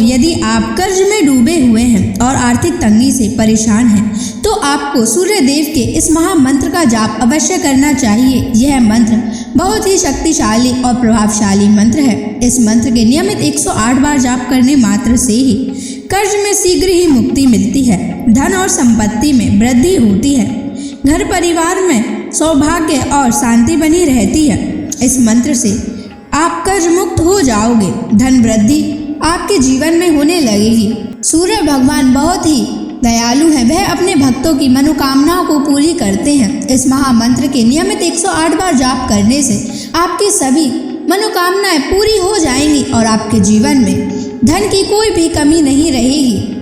यदि आप कर्ज में डूबे हुए हैं और आर्थिक तंगी से परेशान हैं, तो आपको सूर्य देव के इस महामंत्र का जाप अवश्य करना चाहिए। यह मंत्र बहुत ही शक्तिशाली और प्रभावशाली मंत्र है। इस मंत्र के नियमित 108 बार जाप करने मात्र से ही कर्ज में शीघ्र ही मुक्ति मिलती है, धन और संपत्ति में वृद्धि होती है, घर परिवार में सौभाग्य और शांति बनी रहती है। इस मंत्र से आप कर्ज मुक्त हो जाओगे, धन वृद्धि आपके जीवन में होने लगेगी। सूर्य भगवान बहुत ही दयालु हैं, वह अपने भक्तों की मनोकामनाओं को पूरी करते हैं। इस महामंत्र के नियमित 108 बार जाप करने से आपकी सभी मनोकामनाएं पूरी हो जाएंगी और आपके जीवन में धन की कोई भी कमी नहीं रहेगी।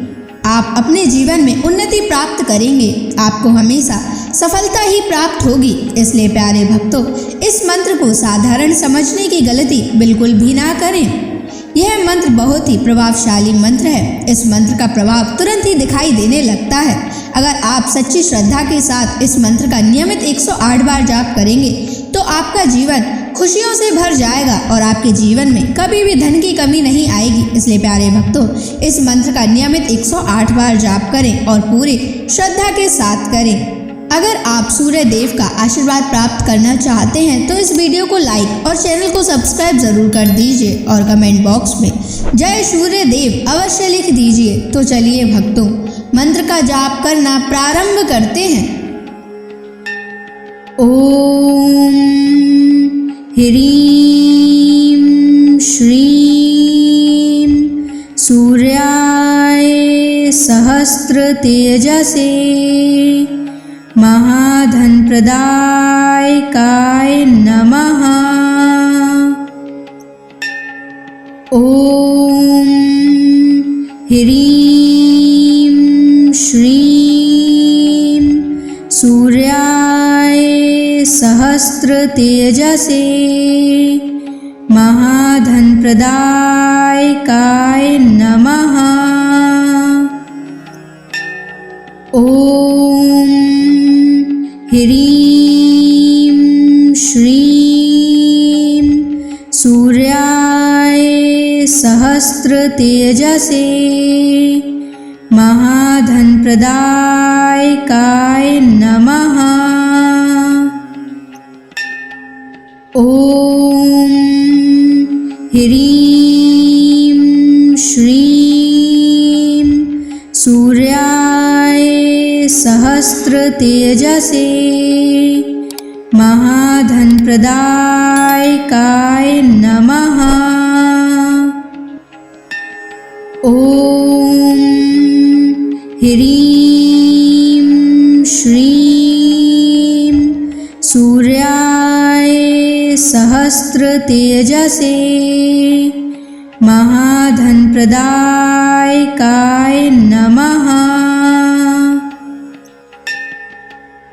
आप अपने जीवन में उन्नति प्राप्त करेंगे, आपको हमेशा सफलता ही प्राप्त होगी। इसलिए प्यारे भक्तों, इस मंत्र को साधारण समझने की गलती बिल्कुल भी ना करें। यह मंत्र बहुत ही प्रभावशाली मंत्र है। इस मंत्र का प्रभाव तुरंत ही दिखाई देने लगता है। अगर आप सच्ची श्रद्धा के साथ इस मंत्र का नियमित 108 बार जाप करेंगे तो आपका जीवन खुशियों से भर जाएगा और आपके जीवन में कभी भी धन की कमी नहीं आएगी। इसलिए प्यारे भक्तों, इस मंत्र का नियमित 108 बार जाप करें और पूरी श्रद्धा के साथ करें। अगर आप सूर्य देव का आशीर्वाद प्राप्त करना चाहते हैं तो इस वीडियो को लाइक और चैनल को सब्सक्राइब जरूर कर दीजिए और कमेंट बॉक्स में जय सूर्य देव अवश्य लिख दीजिए। तो चलिए भक्तों, मंत्र का जाप करना प्रारंभ करते हैं। ओम ह्रीं श्रीं सूर्याय सहस्र तेजसे महाधन प्रदायकाय नमः। ओम ह्रीं श्रीं सूर्याय सहस्र तेजसे महाधन प्रदायकाय नमः। ओम ह्रीं श्रीं सूर्याय सहस्र तेजसे महाधन प्रदायकाय नमः। ओम ह्रीं श्रीं सूर्याय सहस्र तेजसे महाधन प्रदायकाय नमः। ओम ह्रीं श्रीं सूर्याय सहस्र तेजसे महाधन प्रदायकाय नमः।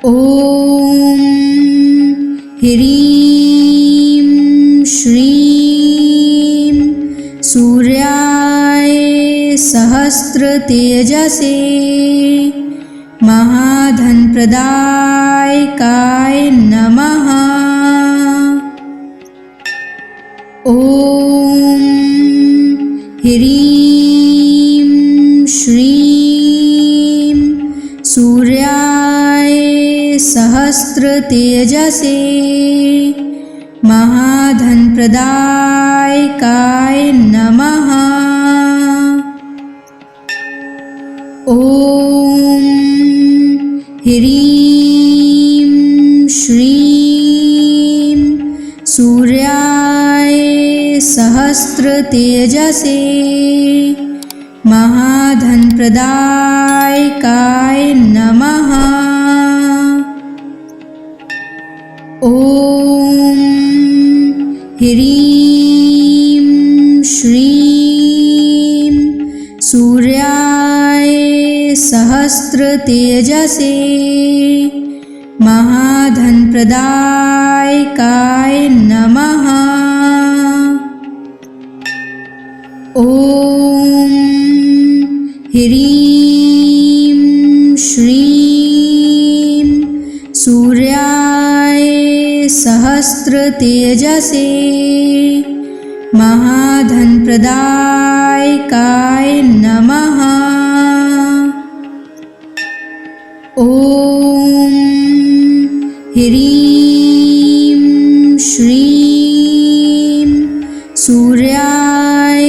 ओम ह्रीं श्रीं सूर्याय सहस्र तेजसे महाधन प्रदायकाय नमः। ओम ह्रीं श्रीं सूर्याय सहस्र तेजसे महाधन प्रदायकाय नमः। ओम ह्रीं श्रीं सूर्याय सहस्र तेजसे महाधन प्रदायकाय नमः। ओम ह्रीं श्रीं सूर्याय सहस्र तेजसे महाधन प्रदायकाय नमः। ओम ह्रीं श्रीं सूर्याय सहस्र तेजसे महाधनप्रदायकाय नमः। ॐ ह्रीं श्रीं सूर्याय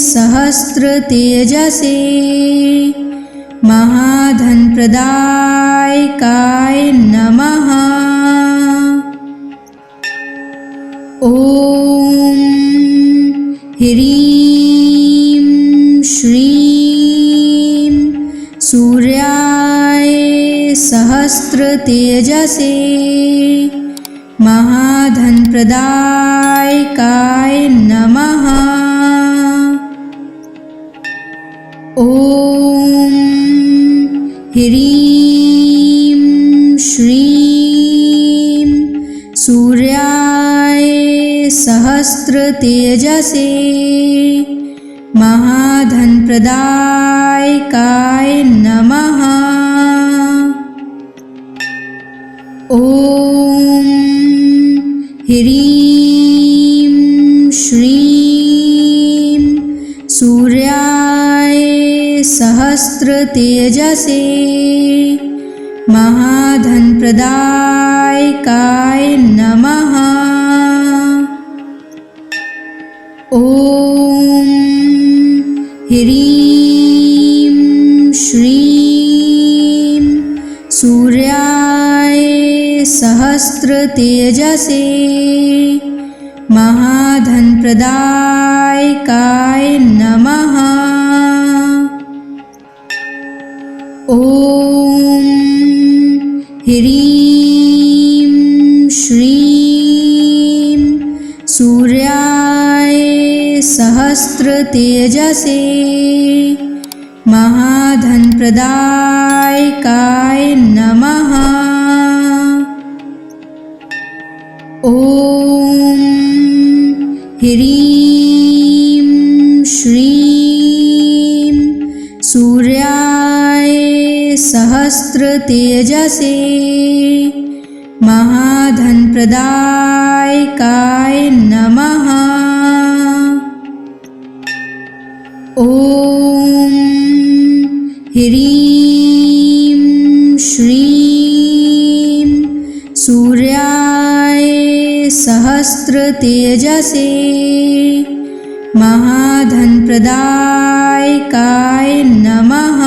सहस्रतेजसे महाधनप्रदायकाय नमः। ॐ ह्रीं श्रीं सूर्याय सहस्रतेजसे महाधनप्रदायकाय नमः। ॐ ह्रीं श्रीं सूर्याय सहस्रतेजसे महाधनप्रदायकाय नमः। ॐ ह्रीं श्रीं सूर्याय सहस्रतेजसे महाधनप्रदायकाय नमः। ॐ ह्रीं श्रीं सूर्याय सहस्रतेजसे महाधनप्रदायकाय नमः। ॐ ह्रीं श्रीं सूर्याय सहस्रतेजसे महाधनप्रदायकाय नमः। ॐ ह्रीं श्रीं सूर्याय सहस्रतेजसे महाधनप्रदायकाय नमः। ॐ ह्रीं श्रीं सूर्याय सहस्रतेजसे महाधनप्रदायकाय नमः।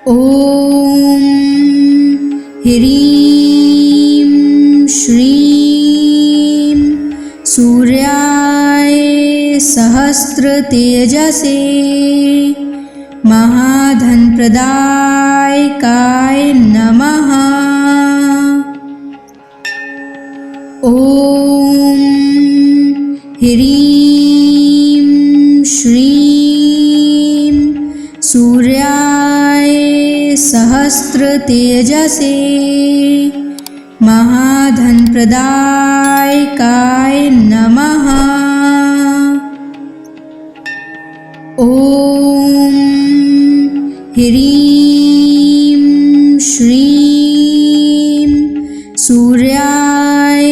ॐ ह्रीं श्रीं सूर्याय सहस्रतेजसे महाधनप्रदायकाय नमः। ॐ ह्रीं श्रीं सूर्याय सहस्रतेजसे महाधनप्रदायकाय नमः। ॐ ह्रीं श्रीं सूर्याय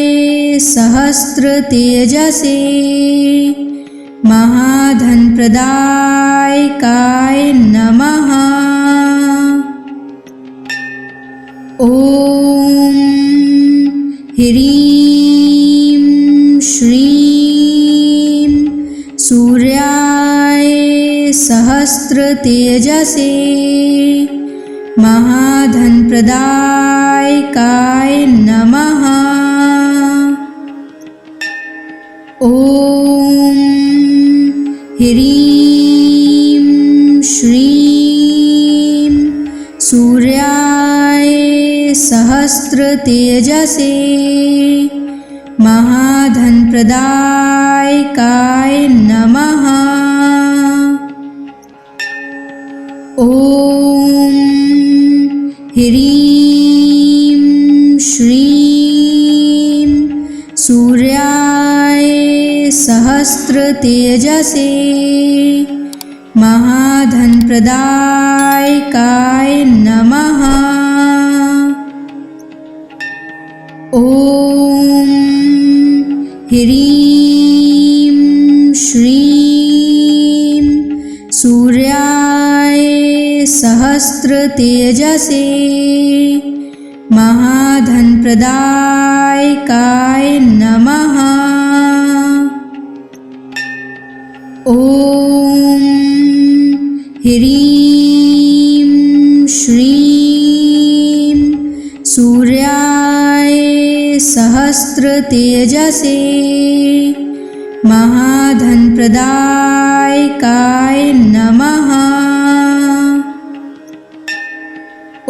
सहस्रतेजसे महाधनप्रदायकाय नमः। ॐ ह्रीं श्रीं सूर्याय सहस्रतेजसे महाधनप्रदायकाय नमः। ॐ ह्रीं श्रीं सूर्याय सहस्रतेजसे महाधनप्रदायकाय नमः। ॐ ह्रीं श्रीं सूर्याय सहस्रतेजसे महाधनप्रदायकाय नमः। ॐ ह्रीं श्रीं सूर्याय सहस्रतेजसे महाधनप्रदायकाय नमः। ॐ ह्रीं श्रीं सूर्याय सहस्रतेजसे महाधनप्रदायकाय नमः।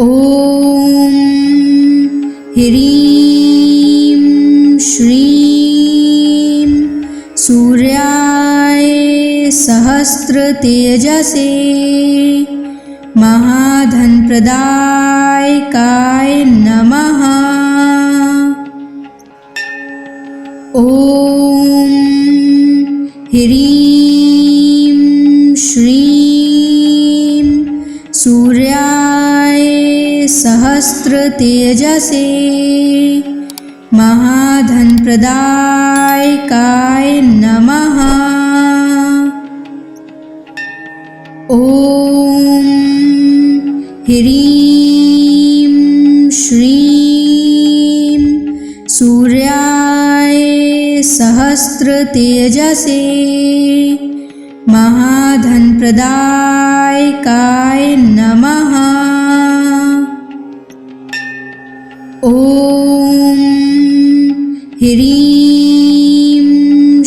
ॐ ह्रीं श्रीं सूर्याय सहस्रतेजसे महाधनप्रदायकाय नमः। ॐ ह्रीं श्रीं सूर्याय सहस्रतेजसे महाधनप्रदायकाय नमः। ॐ ह्रीं श्रीं सूर्याय सहस्रतेजसे महाधनप्रदायकाय नमः। ॐ ह्रीं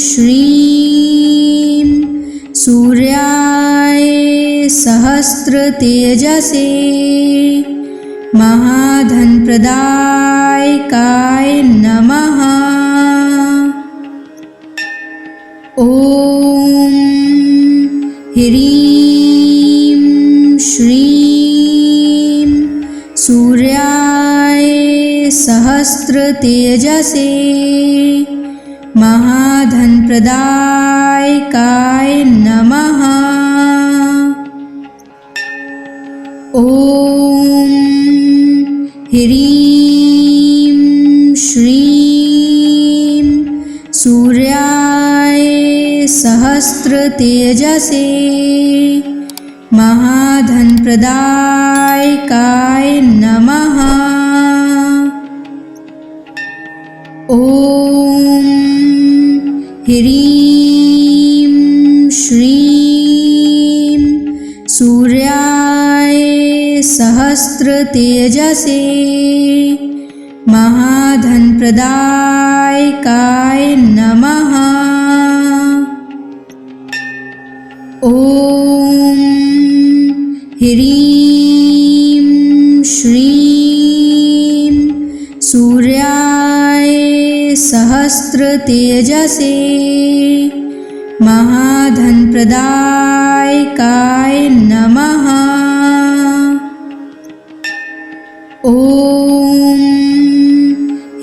श्रीं सूर्याय सहस्रतेजसे महाधनप्रदायकाय नमः। ॐ ह्रीं श्रीं सूर्याय सहस्रतेजसे महाधनप्रदायकाय नमः। ॐ ह्रीं श्रीं सूर्याय सहस्रतेजसे महाधनप्रदायकाय नमः। ॐ ह्रीं श्रीं सूर्याय सहस्रतेजसे महाधनप्रदायकाय नमः। ॐ ह्रीं श्रीं सूर्याय सहस्रतेजसे महाधनप्रदायकाय नमः। ॐ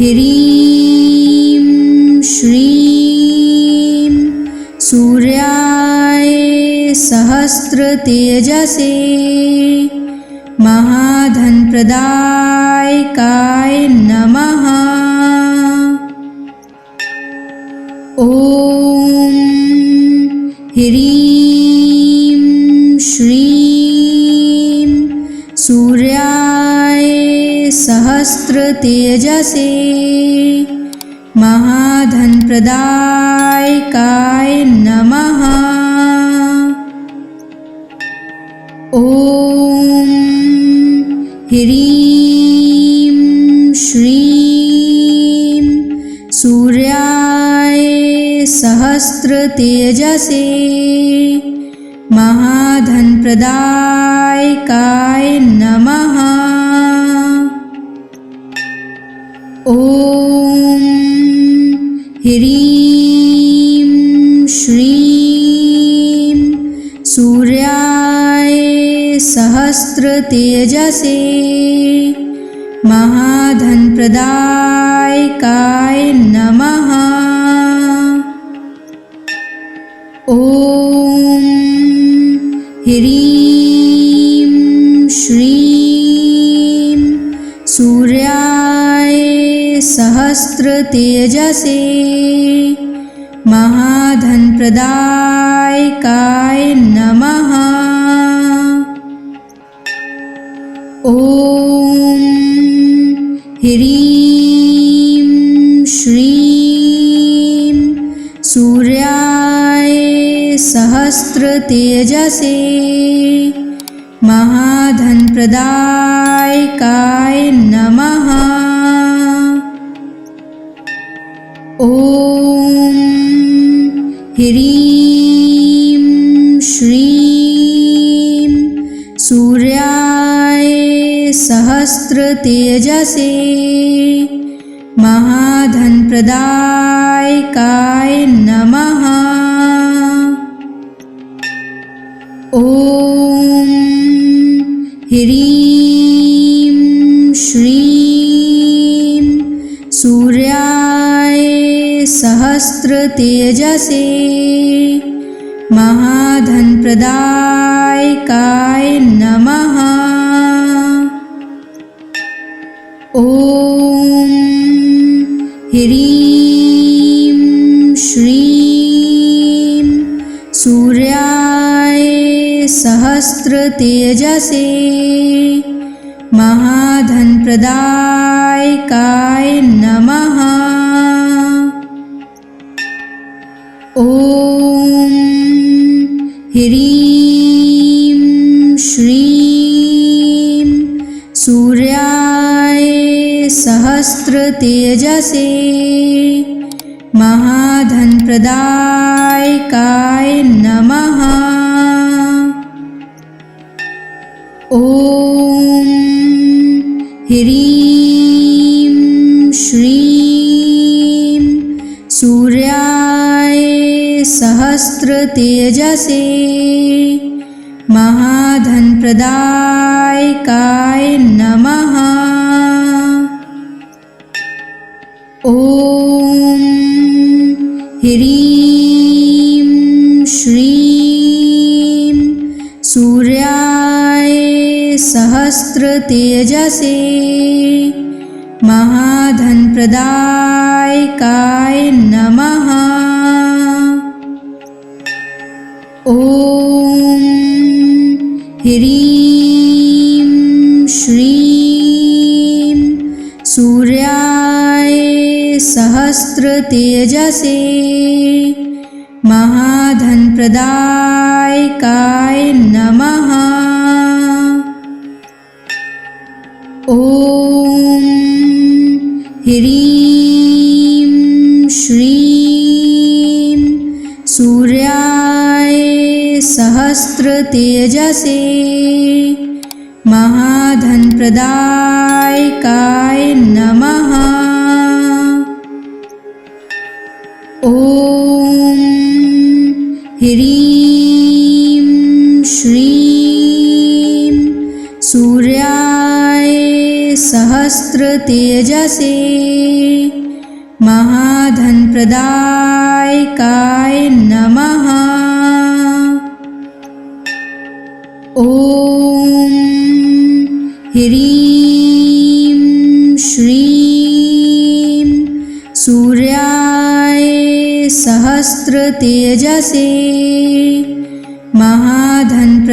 ह्रीं श्रीं सूर्याय सहस्रतेजसे महाधनप्रदायकाय नमः। ॐ ह्रीं श्रीं सूर्याय सहस्रतेजसे महाधनप्रदायकाय नमः। ॐ ह्रीं श्रीं सूर्याय सहस्रतेजसे महाधनप्रदायकाय नमः। ॐ ह्रीं श्रीं सूर्याय सहस्रतेजसे महाधनप्रदायकाय नमः। ॐ ह्रीं श्रीं सूर्याय सहस्रतेजसे महाधनप्रदायकाय नमः। ॐ ह्रीं श्रीं सूर्याय सहस्रतेजसे महाधनप्रदायकाय नमः। ॐ ह्रीं श्रीं सूर्याय सहस्रतेजसे महाधनप्रदायकाय नमः। ॐ ह्रीं श्रीं सूर्याय सहस्रतेजसे महाधनप्रदायकाय नमः। ॐ ह्रीं श्रीं सूर्याय सहस्रतेजसे महाधनप्रदायकाय नमः। ॐ ह्रीं श्रीं सूर्याय सहस्रतेजसे महाधनप्रदायकाय नमः। ॐ ह्रीं श्रीं सूर्याय सहस्रतेजसे महाधनप्रदायकाय नमः। ॐ ह्रीं श्रीं सूर्याय सहस्रतेजसे महाधनप्रदायकाय नमः। ॐ ह्रीं श्रीं सूर्याय सहस्रतेजसे महाधनप्रदायकाय नमः। ॐ ह्रीं श्रीं सूर्याय सहस्रतेजसे महाधनप्रदायकाय नमः। ॐ ह्रीं श्रीं सूर्याय सहस्रतेजसे महाधनप्रदायकाय नमः। ॐ ह्रीं श्रीं सूर्याय सहस्रतेजसे महाधनप्रदायकाय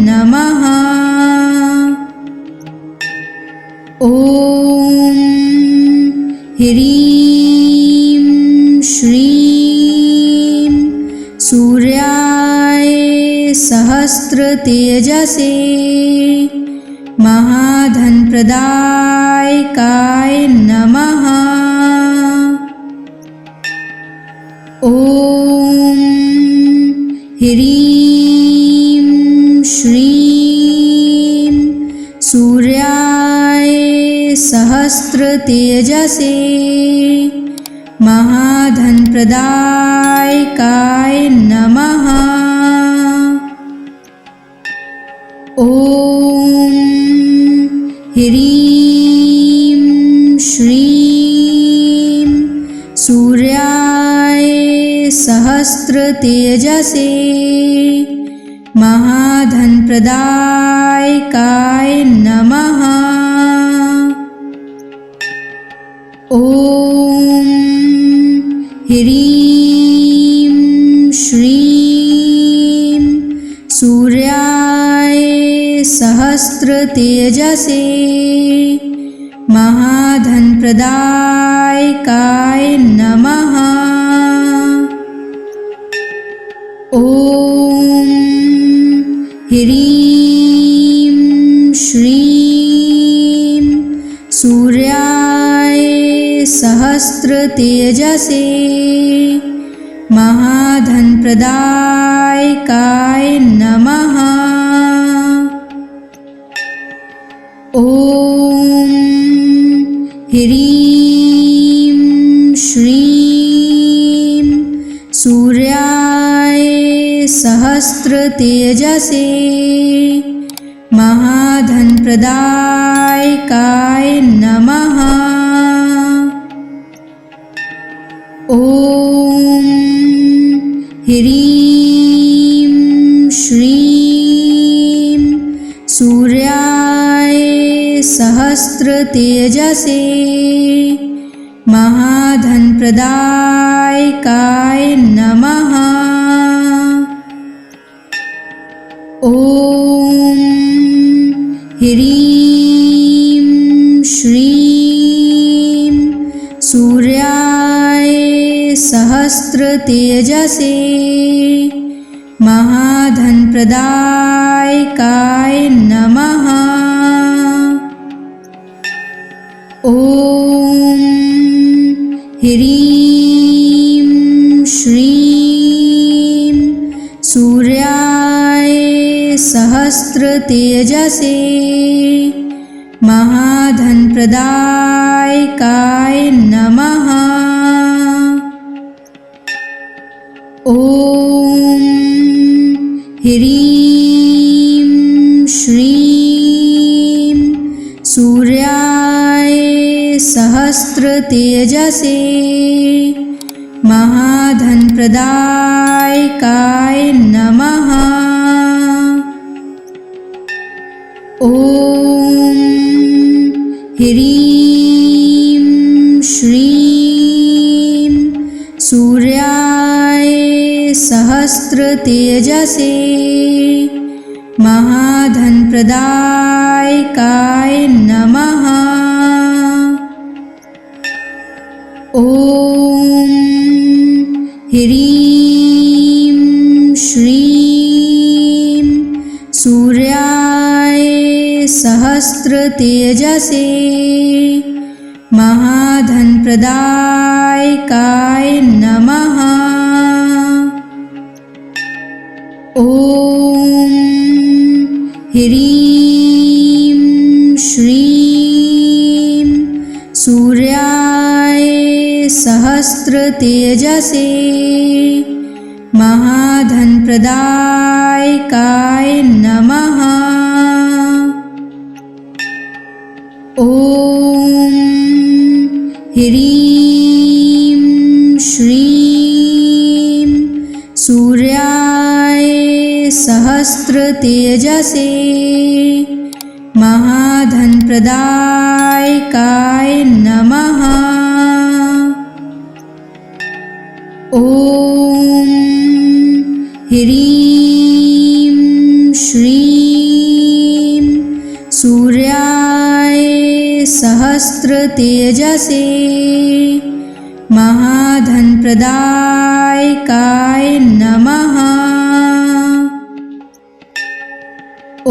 नमः। ॐ ह्रीं श्रीं सूर्याय सहस्रतेजसे महाधनप्रदायकाय नमः। ॐ ह्रीं श्रीं सूर्याय सहस्रतेजसे महाधनप्रदायकाय नमः। ॐ ह्रीं श्रीं सूर्याय सहस्रतेजसे महाधनप्रदायकाय नमः। ह्रीं श्रीं सूर्याय सहस्रतेजसे महाधनप्रदायकाय नमः। ॐ ह्रीं श्रीं सूर्याय सहस्रतेजसे महाधनप्रदायकाय नमः। ॐ ह्रीं श्रीं सूर्याय सहस्रतेजसे महाधनप्रदायकाय नमः। ॐ ह्रीं श्रीं सूर्याय सहस्रतेजसे महाधनप्रदायकाय नमः। ॐ ह्रीं श्रीं सूर्याय सहस्रतेजसे महाधनप्रदायकाय नमः। ॐ ह्रीं श्रीं सूर्याय सहस्रतेजसे महाधनप्रदायकाय नमः। ॐ ह्रीं श्रीं सूर्याय सहस्रतेजसे महाधनप्रदायकाय नमः। ॐ ह्रीं श्रीं सूर्याय सहस्रतेजसे महाधनप्रदायकाय नमः। ॐ ह्रीं श्रीं सूर्याय सहस्रतेजसे महाधनप्रदायकाय नमः। ॐ ह्रीं श्रीं सूर्याय सहस्रतेजसे महाधनप्रदायकाय नमः। ॐ ह्रीं श्रीं सूर्याय सहस्रतेजसे महाधनप्रदायकाय नमः। ॐ ह्रीं श्रीं सूर्याय सहस्रतेजसे महाधनप्रदायकाय नमः। ॐ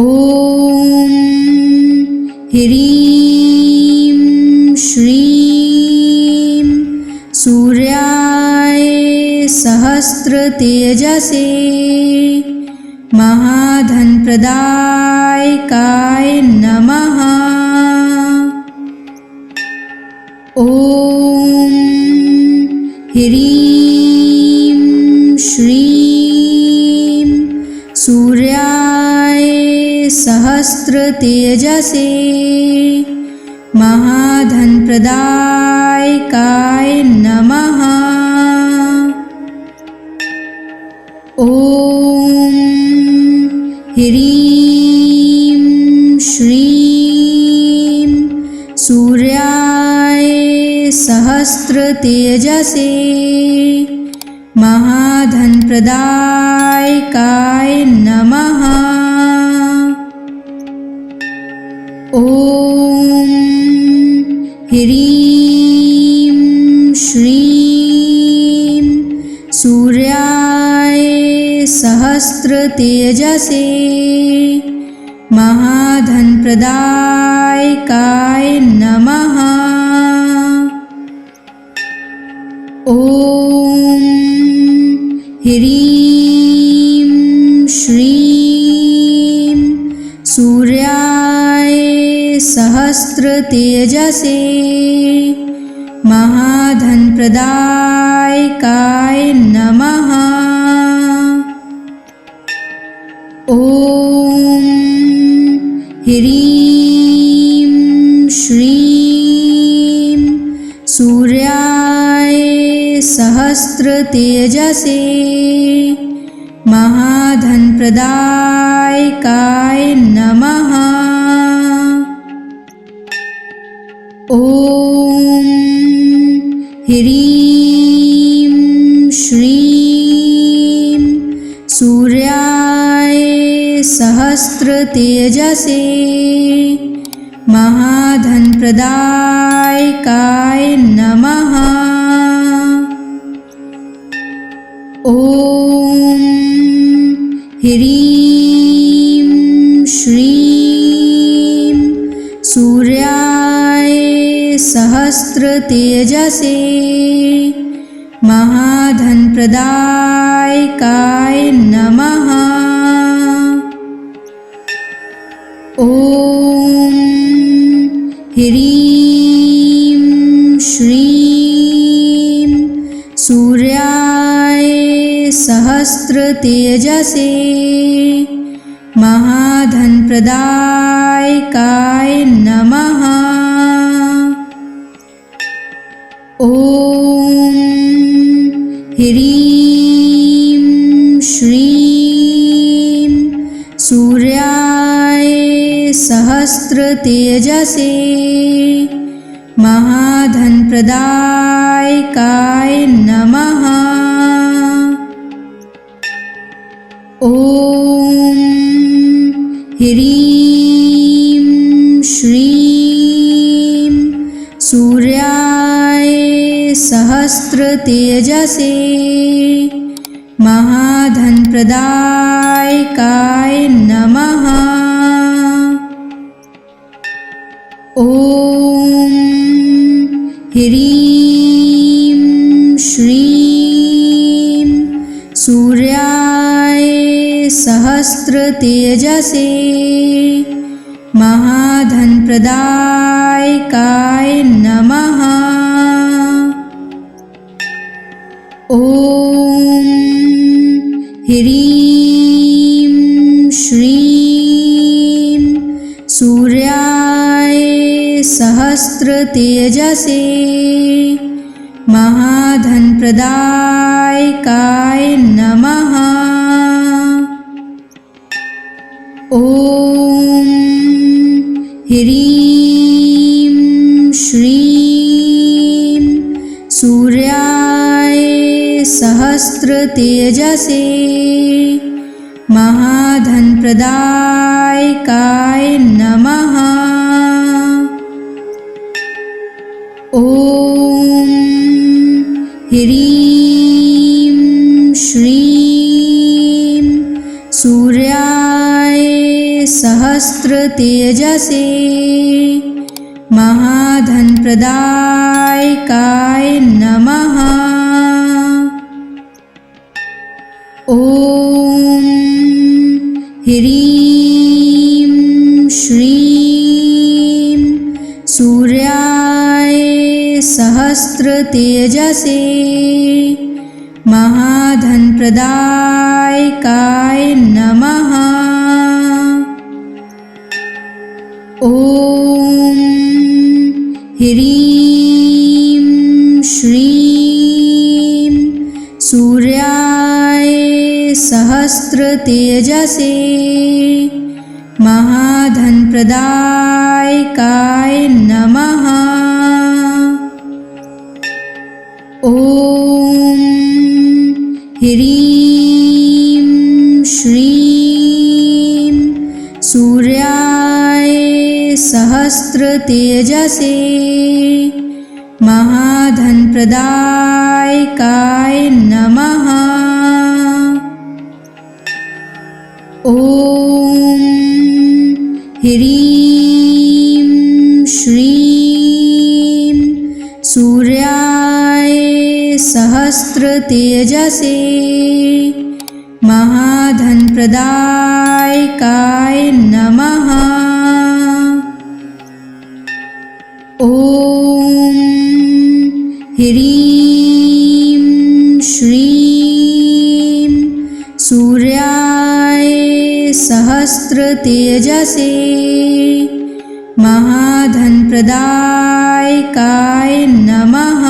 ह्रीं श्रीं सूर्याय सहस्रतेजसे महाधनप्रदायकाय नमः। ॐ ह्रीं श्रीं सूर्याय सहस्रतेजसे महाधनप्रदायकाय नमः। ॐ ह्रीं श्रीं सूर्याय सहस्रतेजसे महाधनप्रदायकाय नमः। ॐ ह्रीं श्रीं सूर्याय सहस्रतेजसे महाधनप्रदायकाय नमः। ॐ ह्रीं श्रीं सूर्याय सहस्रतेजसे महाधनप्रदायकाय नमः। ॐ ह्रीं श्रीं सूर्याय सहस्रतेजसे महाधनप्रदायकाय नमः। ॐ ह्रीं श्रीं सूर्याय सहस्रतेजसे महाधनप्रदायकाय नमः। ॐ ह्रीं श्रीं सूर्याय सहस्रतेजसे महाधनप्रदायकाय नमः। ॐ ह्रीं श्रीं सूर्याय सहस्रतेजसे महाधनप्रदायकाय नमः। ॐ ह्रीं श्रीं सूर्याय सहस्रतेजसे महाधनप्रदायकाय नमः। ॐ ह्रीं श्रीं सूर्याय सहस्रतेजसे महाधनप्रदायकाय नमः। ॐ ह्रीं श्रीं सूर्याय सहस्रतेजसे महाधनप्रदायकाय नमः। ॐ ह्रीं श्रीं सूर्याय सहस्रतेजसे महाधनप्रदायकाय नमः। ॐ ह्रीं श्रीं सूर्याय सहस्रतेजसे महाधनप्रदायकाय नमः। ॐ ह्रीं श्रीं सूर्याय सहस्रतेजसे महाधनप्रदायकाय नमः। ॐ ह्रीं श्रीं सूर्याय सहस्रतेजसे महाधनप्रदायकाय नमः। ॐ ह्रीं श्रीं सूर्याय सहस्रतेजसे महाधनप्रदायकाय नमः। ह्रीं श्रीं सूर्याय सहस्रतेजसे महाधनप्रदायकाय नमः। ॐ ह्रीं श्रीं सूर्याय सहस्रतेजसे महाधनप्रदायकाय नमः। ॐ ह्रीं श्रीं सूर्याय सहस्रतेजसे महाधनप्रदायकाय नमः।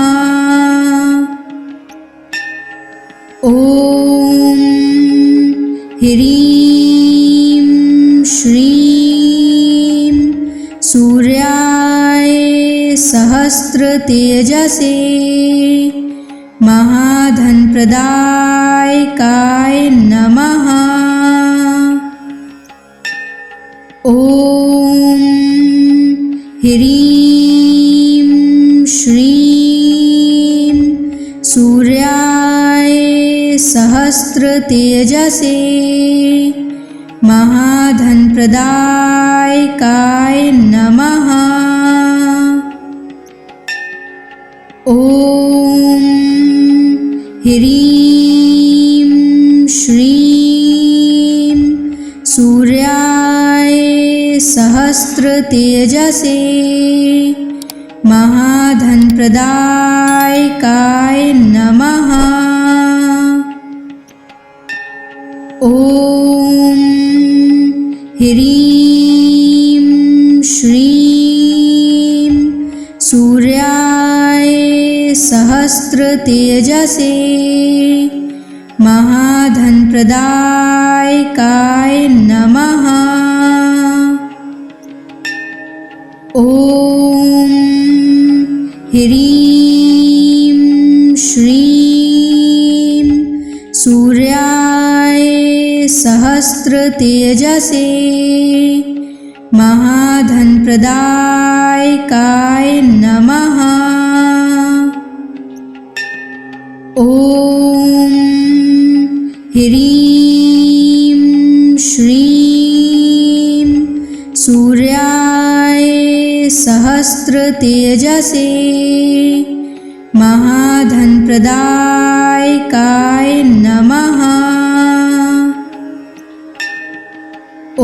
ॐ ह्रीं श्रीं सूर्याय सहस्रतेजसे महाधनप्रदायकाय नमः। ॐ ह्रीं श्रीं सूर्याय सहस्रतेजसे महाधनप्रदायकाय नमः। ॐ ह्रीं श्रीं सूर्याय सहस्रतेजसे महाधनप्रदायकाय नमः। ॐ ह्रीं श्रीं सूर्याय सहस्रतेजसे महाधनप्रदायकाय नमः। ॐ ह्रीं श्रीं सूर्याय सहस्रतेजसे महाधनप्रदायकाय नमः। ॐ ह्रीं श्रीं सूर्याय सहस्रतेजसे महाधनप्रदायकाय नमः। ॐ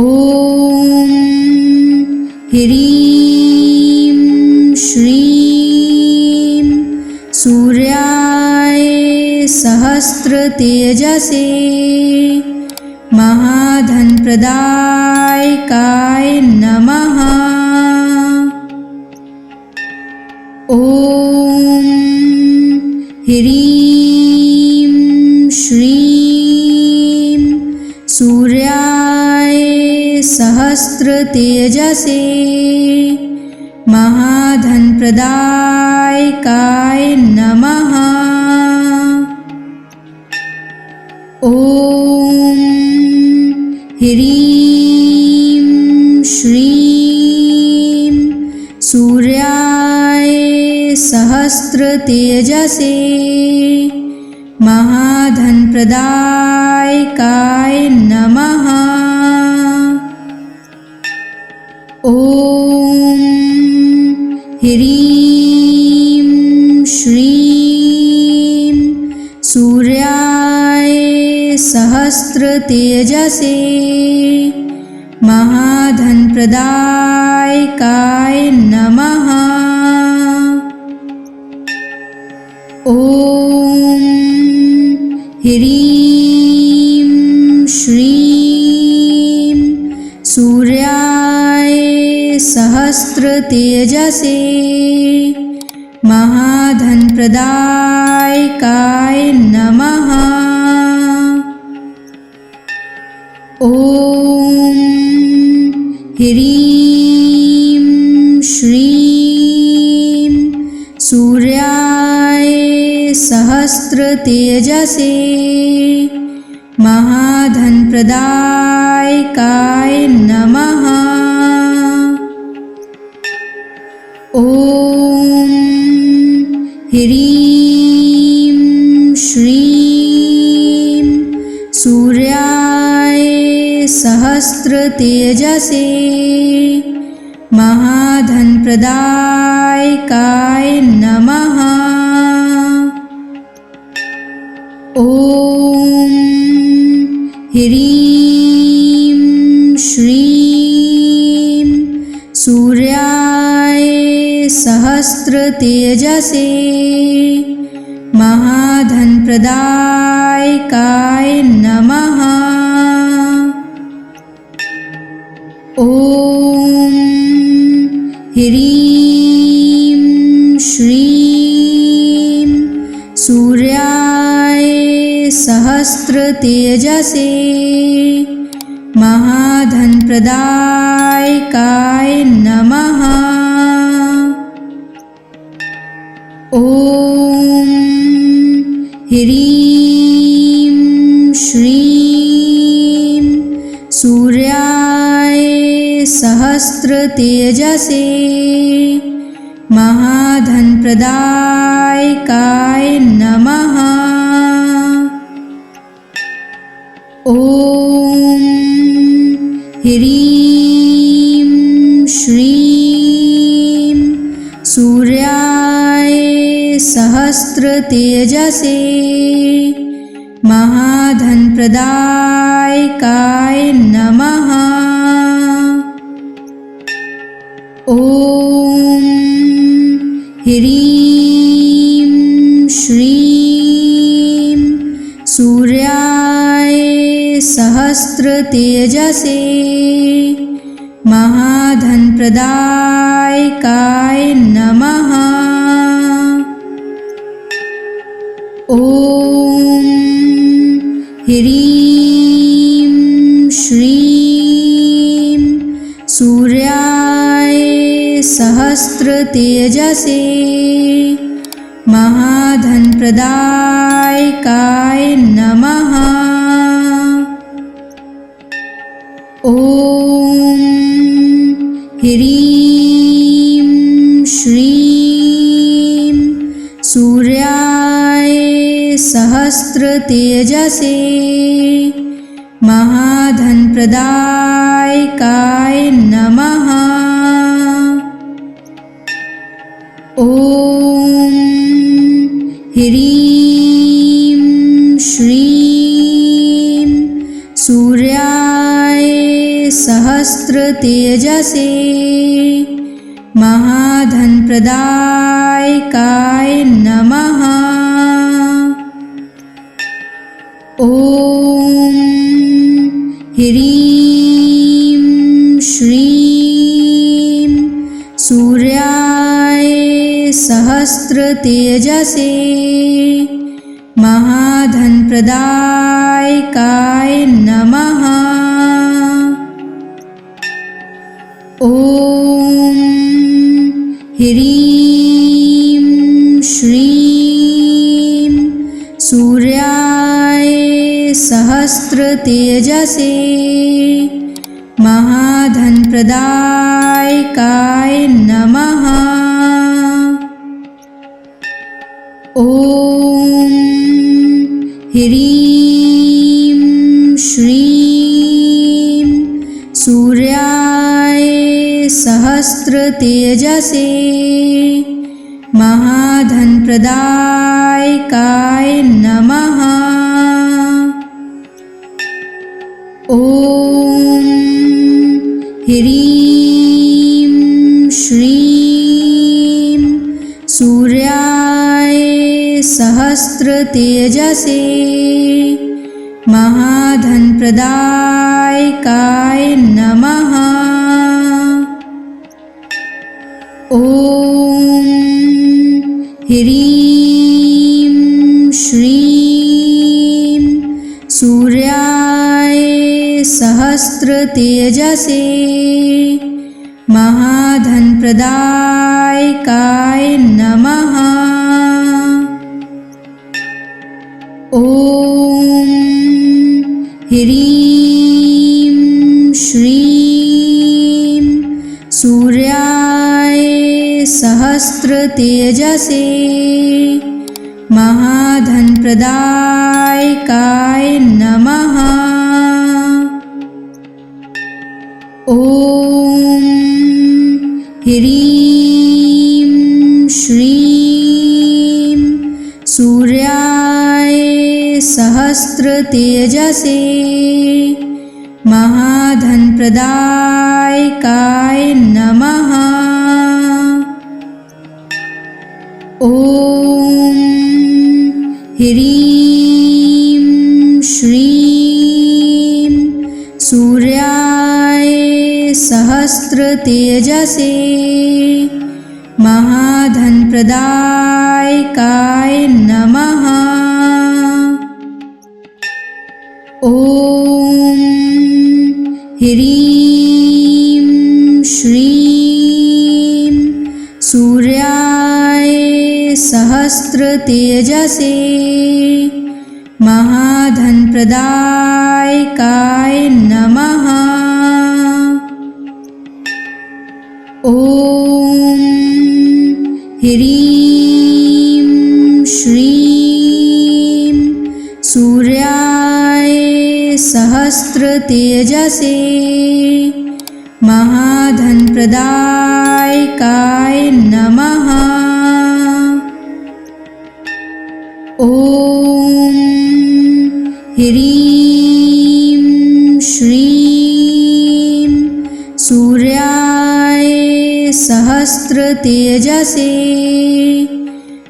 ह्रीं श्रीं सूर्याय सहस्रतेजसे महाधनप्रदायकाय नमः। ॐ ह्रीं श्रीं सूर्याय सहस्रतेजसे महाधनप्रदायकाय नमः। ॐ ह्रीं श्रीं सूर्याय सहस्रतेजसे महाधनप्रदायकाय नमः। ॐ ह्रीं श्रीं सूर्याय सहस्रतेजसे महाधनप्रदायकाय नमः। ॐ ह्रीं श्रीं सूर्याय सहस्रतेजसे महाधनप्रदायकाय नमः। ॐ ह्रीं श्रीं सूर्याय सहस्त्रतेजसे महाधनप्रदायकाय नमः। ॐ ह्रीं श्रीं सूर्याय सहस्त्रतेजसे महाधनप्रदायकाय नमः। ॐ ह्रीं श्रीं सूर्याय सहस्त्रतेजसे महाधनप्रदायकाय नमः। ॐ ह्रीं श्रीं सूर्याय सहस्त्रतेजसे महाधनप्रदायकाय नमः। ॐ ह्रीं श्रीं सूर्याय सहस्त्रतेजसे महाधनप्रदायकाय नमः। ॐ ह्रीं श्रीं सूर्याय सहस्त्रतेजसे महाधनप्रदायकाय नमः। ॐ ह्रीं श्रीं सूर्याय सहस्त्रतेजसे महाधनप्रदायकाय नमः। ॐ ह्रीं श्रीं सूर्याय सहस्त्रतेजसे महाधनप्रदायकाय नमः। ॐ ह्रीं श्रीं सूर्याय सहस्त्रतेजसे महाधनप्रदायकाय नमः। ॐ ह्रीं श्रीं सूर्याय सहस्त्रतेजसे महाधनप्रदायकाय नमः। ॐ ह्रीं श्रीं सूर्याय सहस्त्रतेजसे महाधनप्रदायकाय नमः। ॐ ह्रीं श्रीं सूर्याय सहस्त्रतेजसे महाधनप्रदायकाय नमः। ॐ ह्रीं श्रीं सूर्याय सहस्त्रतेजसे महाधनप्रदायकाय नमः। ॐ ह्रीं श्रीं सूर्याय सहस्त्रतेजसे महाधनप्रदायकाय नमः। ॐ ह्रीं श्रीं सूर्याय सहस्त्रतेजसे महाधनप्रदायकाय नमः। ह्रीं श्रीं सूर्याय सहस्रतेजसे महाधनप्रदायकाय नमः। ॐ ह्रीं श्रीं सूर्याय सहस्रतेजसे महाधनप्रदायकाय नमः। ॐ ह्रीं श्रीं सूर्याय सहस्रतेजसे महाधनप्रदायकाय नमः। ॐ ह्रीं श्रीं सूर्याय सहस्रतेजसे महाधनप्रदायकाय नमः। ॐ ह्रीं श्रीं सूर्याय सहस्रतेजसे महाधनप्रदायकाय नमः। ॐ ह्रीं श्रीं सूर्याय सहस्रतेजसे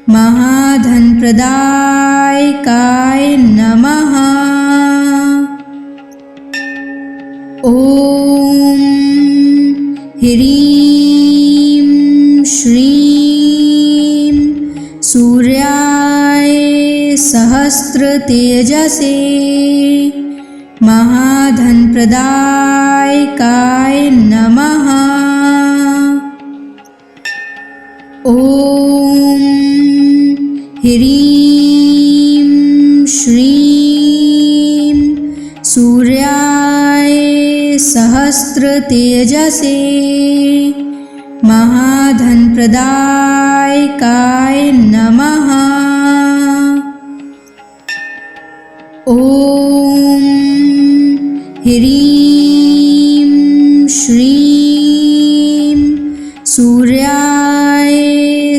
महाधनप्रदायकाय नमः। ॐ ह्रीं श्रीं सूर्याय सहस्रतेजसे महाधनप्रदायकाय नमः। ॐ ह्रीं श्रीं सूर्याय सहस्रतेजसे महाधनप्रदायकाय नमः। ॐ ह्रीं श्रीं सूर्याय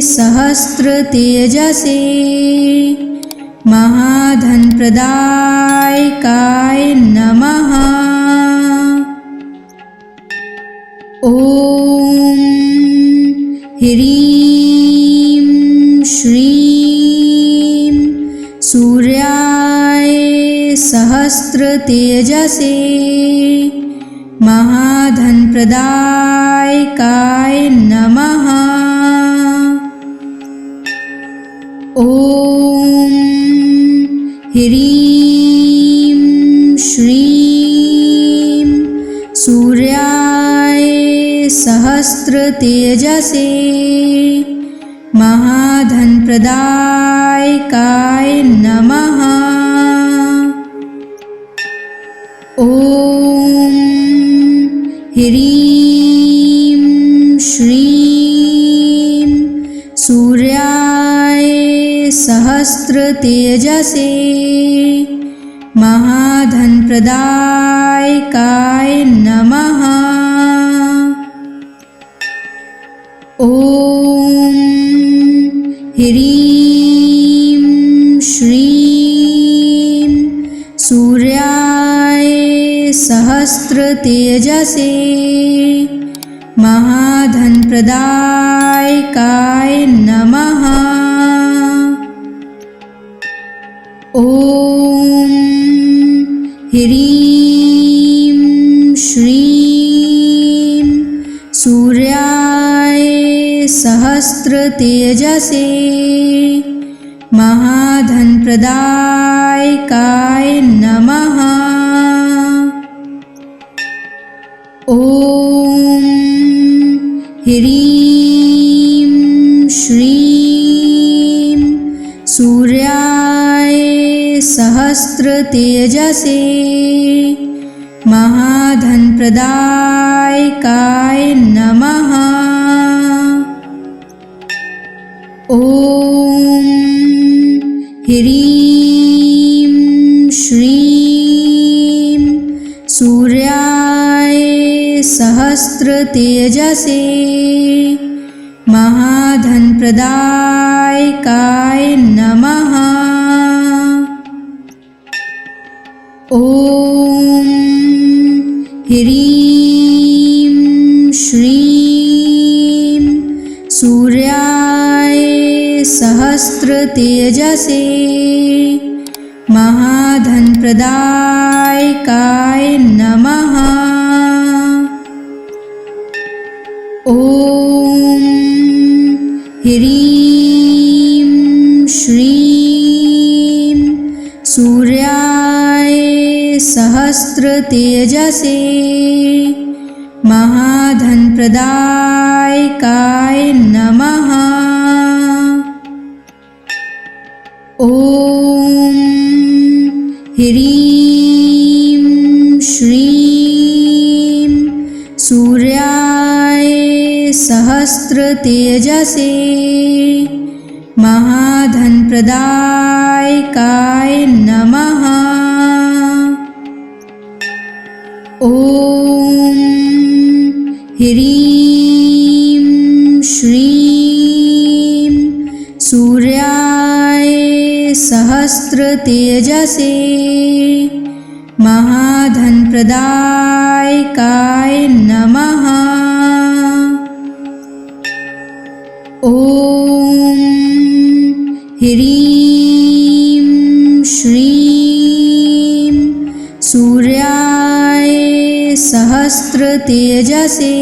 सहस्रतेजसे महाधनप्रदायकाय नमः। ॐ ह्रीं श्रीं सूर्याय सहस्रतेजसे महाधनप्रदायकाय नमः। ॐ ह्रीं श्रीं सूर्याय सहस्रतेजसे महाधनप्रदायकाय नमः। ॐ ह्रीं श्रीं सूर्याय सहस्रतेजसे महाधनप्रदायकाय नमः। ॐ ह्रीं श्रीं सूर्याय सहस्रतेजसे महाधनप्रदायकाय नमः। ॐ ह्रीं श्रीं सूर्याय सहस्रतेजसे महाधनप्रदायकाय नमः। ॐ ह्रीं श्रीं सूर्याय सहस्रतेजसे महाधनप्रदायकाय नमः। ॐ ह्रीं श्रीं सूर्याय सहस्रतेजसे महाधनप्रदायकाय नमः। ॐ ह्रीं श्रीं सूर्याय सहस्रतेजसे महाधनप्रदायकाय नमः। ॐ ह्रीं श्रीं सूर्याय सहस्रतेजसे महाधनप्रदायकाय नमः। ॐ ह्रीं श्रीं सूर्याय सहस्रतेजसे महाधनप्रदायकाय नमः। ॐ ह्रीं श्रीं सूर्याय सहस्रतेजसे महाधनप्रदायकाय नमः। ॐ ह्रीं श्रीं सूर्याय सहस्रतेजसे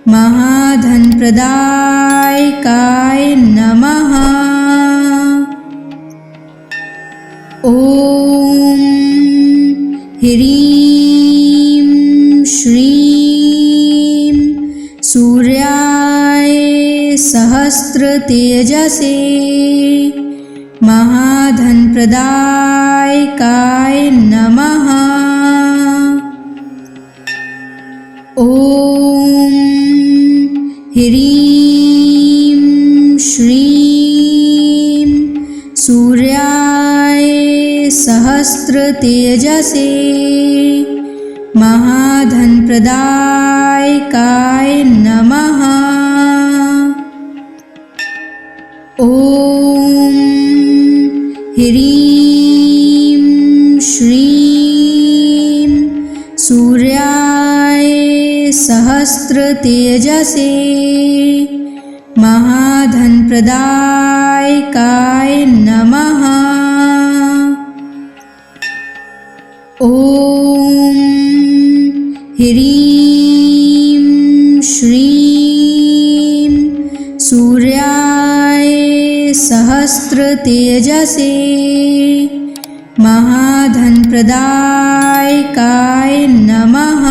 महाधनप्रदायकाय नमः। ॐ ह्रीं श्रीं सूर्याय सहस्रतेजसे महाधनप्रदायकाय नमः। ॐ ह्रीं श्रीं सूर्याय सहस्रतेजसे महाधनप्रदायकाय नमः। ॐ ह्रीं श्रीं सूर्याय सहस्रतेजसे महाधनप्रदायकाय नमः। ॐ ह्रीं श्रीं सूर्याय सहस्रतेजसे महाधनप्रदायकाय नमः।